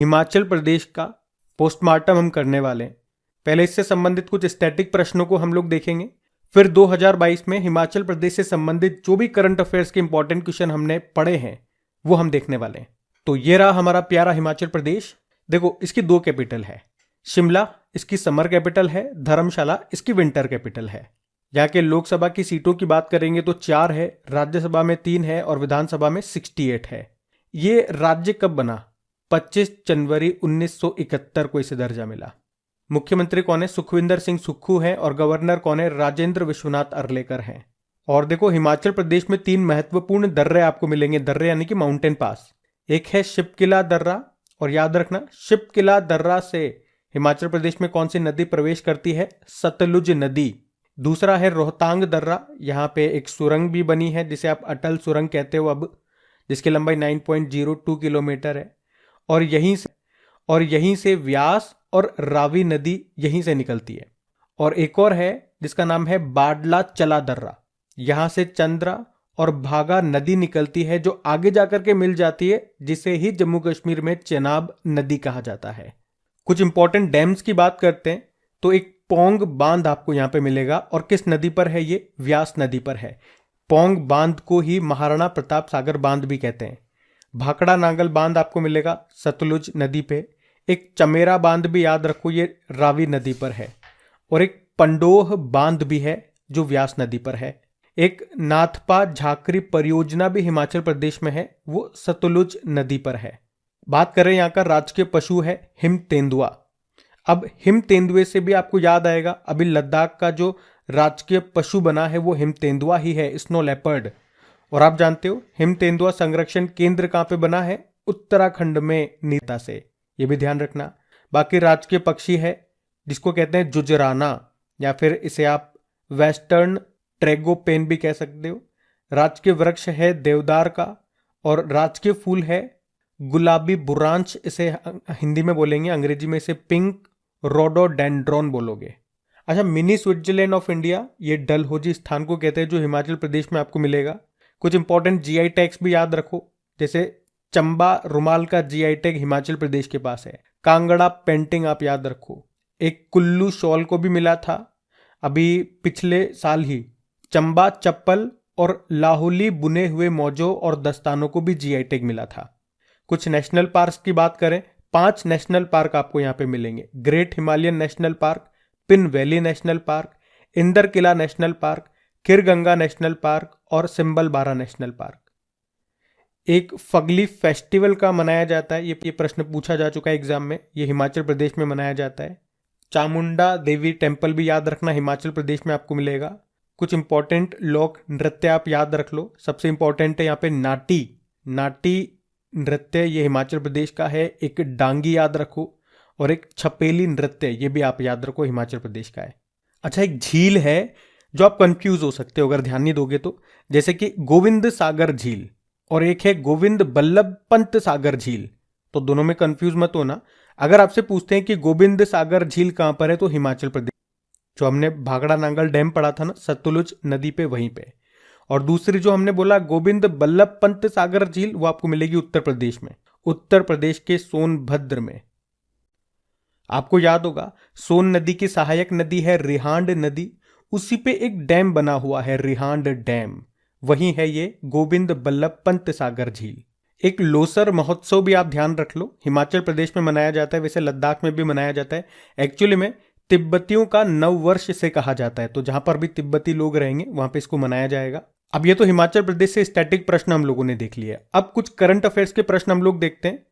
हिमाचल प्रदेश का पोस्टमार्टम हम करने वाले हैं। पहले इससे संबंधित कुछ स्टैटिक प्रश्नों को हम लोग देखेंगे, फिर 2022 में हिमाचल प्रदेश से संबंधित जो भी करंट अफेयर्स के इंपॉर्टेंट क्वेश्चन हमने पढ़े हैं वो हम देखने वाले हैं। तो ये रहा हमारा प्यारा हिमाचल प्रदेश। देखो, इसकी 2 कैपिटल है, शिमला इसकी समर कैपिटल है, धर्मशाला इसकी विंटर कैपिटल है। यहाँ के लोकसभा की सीटों की बात करेंगे तो 4 है, राज्यसभा में 3 है और विधानसभा में 68 है। ये राज्य कब बना? 25 जनवरी 1971 को इसे दर्जा मिला। मुख्यमंत्री कौन है? सुखविंदर सिंह सुक्खू है और गवर्नर कौन है? राजेंद्र विश्वनाथ अर्लेकर हैं। और देखो, हिमाचल प्रदेश में 3 महत्वपूर्ण दर्रे आपको मिलेंगे, दर्रे यानी कि माउंटेन पास। एक है शिपकिला दर्रा, और याद रखना शिपकिला दर्रा से हिमाचल प्रदेश में कौन सी नदी प्रवेश करती है? सतलुज नदी। दूसरा है रोहतांग दर्रा, यहाँ पे एक सुरंग भी बनी है जिसे आप अटल सुरंग कहते हो अब, जिसकी लंबाई 9.02 किलोमीटर है। और यहीं से व्यास और रावी नदी यहीं से निकलती है। और एक और है जिसका नाम है बाडला चला दर्रा, यहां से चंद्रा और भागा नदी निकलती है जो आगे जाकर के मिल जाती है, जिसे ही जम्मू कश्मीर में चेनाब नदी कहा जाता है। कुछ इंपॉर्टेंट डैम्स की बात करते हैं तो एक पोंग बांध आपको यहां पे मिलेगा, और किस नदी पर है ये? व्यास नदी पर है। पोंग बांध को ही महाराणा प्रताप सागर बांध भी कहते हैं। भाखड़ा नांगल बांध आपको मिलेगा सतलुज नदी पे। एक चमेरा बांध भी याद रखो, ये रावी नदी पर है। और एक पंडोह बांध भी है जो व्यास नदी पर है। एक नाथपा झाकरी परियोजना भी हिमाचल प्रदेश में है, वो सतलुज नदी पर है। बात करें यहाँ का राजकीय पशु है हिम तेंदुआ। अब हिम तेंदुए से भी आपको याद आएगा, अभी लद्दाख का जो राजकीय पशु बना है वो हिम तेंदुआ ही है, स्नो लेपर्ड। और आप जानते हो हिम तेंदुआ संरक्षण केंद्र कहाँ पे बना है? उत्तराखंड में, नीता से, ये भी ध्यान रखना। बाकी राजकीय पक्षी है जिसको कहते हैं जुजराना, या फिर इसे आप वेस्टर्न ट्रेगोपेन भी कह सकते हो। राजकीय वृक्ष है देवदार का, और राजकीय फूल है गुलाबी बुरांश, इसे हिंदी में बोलेंगे, अंग्रेजी में इसे पिंक रोडोडेंड्रॉन बोलोगे। अच्छा, मिनी स्विट्जरलैंड ऑफ इंडिया, ये डलहौजी स्थान को कहते हैं जो हिमाचल प्रदेश में आपको मिलेगा। कुछ इंपॉर्टेंट जीआई टैग्स भी याद रखो, जैसे चंबा रुमाल का जीआई टैग हिमाचल प्रदेश के पास है। कांगड़ा पेंटिंग आप याद रखो। एक कुल्लू शॉल को भी मिला था अभी पिछले साल ही। चंबा चप्पल और लाहौली बुने हुए मौजों और दस्तानों को भी जीआई टैग मिला था। कुछ नेशनल पार्क की बात करें, 5 नेशनल पार्क आपको यहाँ पे मिलेंगे। Great Himalayan National Park, Pin Valley National Park, Inder Kila National Park, Kheerganga National Park और सिंबल बारा नेशनल पार्क। एक फगली फेस्टिवल का मनाया जाता है, ये प्रश्न पूछा जा चुका है एग्जाम में, ये हिमाचल प्रदेश में मनाया जाता है। चामुंडा देवी टेम्पल भी याद रखना, हिमाचल प्रदेश में आपको मिलेगा। कुछ इंपॉर्टेंट लोक नृत्य आप याद रख लो, सबसे इंपॉर्टेंट है यहाँ पे नाटी नृत्य, ये हिमाचल प्रदेश का है। एक डांगी याद रखो, और एक छपेली नृत्य, ये भी आप याद रखो, हिमाचल प्रदेश का है। अच्छा, एक झील है जो आप कंफ्यूज हो सकते हो अगर ध्यान नहीं दोगे तो, जैसे कि गोविंद सागर झील, और एक है गोविंद बल्लभ पंत सागर झील, तो दोनों में कंफ्यूज मत होना। अगर आपसे पूछते हैं कि गोविंद सागर झील कहां पर है, तो हिमाचल प्रदेश, जो हमने भाखड़ा नांगल डैम पढ़ा था ना सतलुज नदी पे, वहीं पे। और दूसरी जो हमने बोला गोविंद बल्लभ पंत सागर झील, वो आपको मिलेगी उत्तर प्रदेश में, उत्तर प्रदेश के सोनभद्र में। आपको याद होगा सोन नदी की सहायक नदी है रिहांड नदी, उसी पे एक डैम बना हुआ है रिहांड डैम, वही है ये गोविंद बल्लभ पंत सागर झील। एक लोसर महोत्सव भी आप ध्यान रख लो, हिमाचल प्रदेश में मनाया जाता है, वैसे लद्दाख में भी मनाया जाता है। एक्चुअली में तिब्बतियों का नव वर्ष से कहा जाता है, तो जहां पर भी तिब्बती लोग रहेंगे वहां पे इसको मनाया जाएगा। अब ये तो हिमाचल प्रदेश से स्टैटिक प्रश्न हम लोगों ने देख लिया। अब कुछ करंट अफेयर्स के प्रश्न हम लोग देखते हैं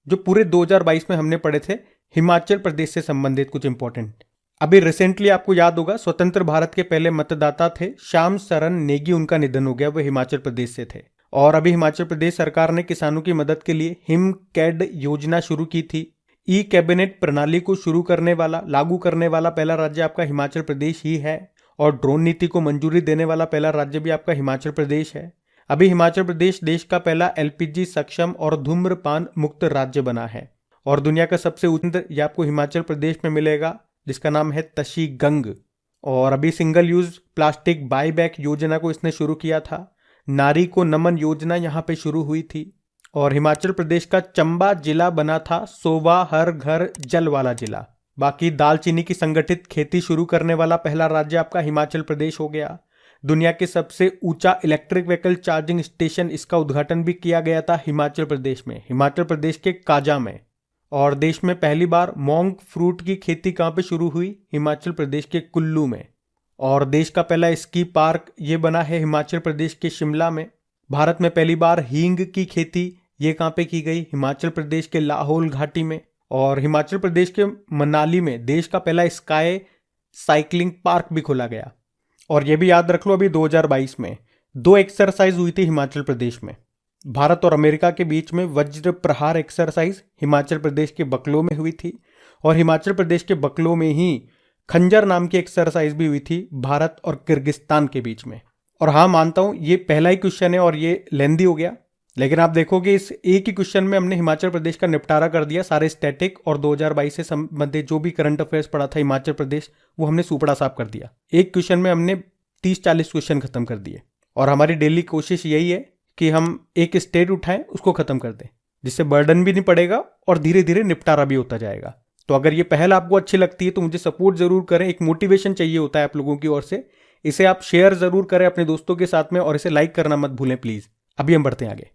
जो पूरे 2022 में हमने पढ़े थे, हिमाचल प्रदेश से संबंधित कुछ इंपॉर्टेंट। अभी रिसेंटली आपको याद होगा स्वतंत्र भारत के पहले मतदाता थे श्याम सरन नेगी, उनका निधन हो गया, वो हिमाचल प्रदेश से थे। और अभी हिमाचल प्रदेश सरकार ने किसानों की मदद के लिए हिम कैड योजना शुरू की थी। ई कैबिनेट प्रणाली को लागू करने वाला पहला राज्य आपका हिमाचल प्रदेश ही है, और ड्रोन नीति को मंजूरी देने वाला पहला राज्य भी आपका हिमाचल प्रदेश है। अभी हिमाचल प्रदेश देश का पहला एलपीजी सक्षम और धूम्रपान मुक्त राज्य बना है। और दुनिया का सबसे ऊंचा ये आपको हिमाचल प्रदेश में मिलेगा, जिसका नाम है तशीगंग। और अभी सिंगल यूज प्लास्टिक बाईबैक योजना को इसने शुरू किया था। नारी को नमन योजना यहाँ पे शुरू हुई थी। और हिमाचल प्रदेश का चंबा जिला बना था 100वां हर घर जल वाला जिला। बाकी दालचीनी की संगठित खेती शुरू करने वाला पहला राज्य आपका हिमाचल प्रदेश हो गया। दुनिया के सबसे ऊंचा इलेक्ट्रिक व्हीकल चार्जिंग स्टेशन, इसका उद्घाटन भी किया गया था हिमाचल प्रदेश में, हिमाचल प्रदेश के काजा में। और देश में पहली बार मोंग फ्रूट की खेती कहाँ पे शुरू हुई? हिमाचल प्रदेश के कुल्लू में। और देश का पहला स्की पार्क ये बना है हिमाचल प्रदेश के शिमला में। भारत में पहली बार हींग की खेती ये कहाँ पे की गई? हिमाचल प्रदेश के लाहौल घाटी में। और हिमाचल प्रदेश के मनाली में देश का पहला स्काई साइकिलिंग पार्क भी खोला गया। और ये भी याद रख लो, अभी 2022 में 2 एक्सरसाइज हुई थी हिमाचल प्रदेश में। भारत और अमेरिका के बीच में वज्र प्रहार एक्सरसाइज हिमाचल प्रदेश के बकलो में हुई थी। और हिमाचल प्रदेश के बकलो में ही खंजर नाम की एक्सरसाइज भी हुई थी भारत और किर्गिस्तान के बीच में। और हाँ, मानता हूं ये पहला ही क्वेश्चन है और ये लेंदी हो गया, लेकिन आप देखोगे इस एक ही क्वेश्चन में हमने हिमाचल प्रदेश का निपटारा कर दिया। सारे स्टैटिक और 2022 से संबंधित जो भी करंट अफेयर्स पढ़ा था हिमाचल प्रदेश, वो हमने सुपड़ा साफ कर दिया। एक क्वेश्चन में हमने 30-40 क्वेश्चन खत्म कर दिए। और हमारी डेली कोशिश यही है कि हम एक स्टेट उठाएं, उसको खत्म कर दें, जिससे बर्डन भी नहीं पड़ेगा और धीरे धीरे निपटारा भी होता जाएगा। तो अगर ये पहल आपको अच्छी लगती है तो मुझे सपोर्ट जरूर करें, एक मोटिवेशन चाहिए होता है आप लोगों की ओर से। इसे आप शेयर जरूर करें अपने दोस्तों के साथ में और इसे लाइक करना मत भूलें प्लीज। अभी हम बढ़ते हैं आगे।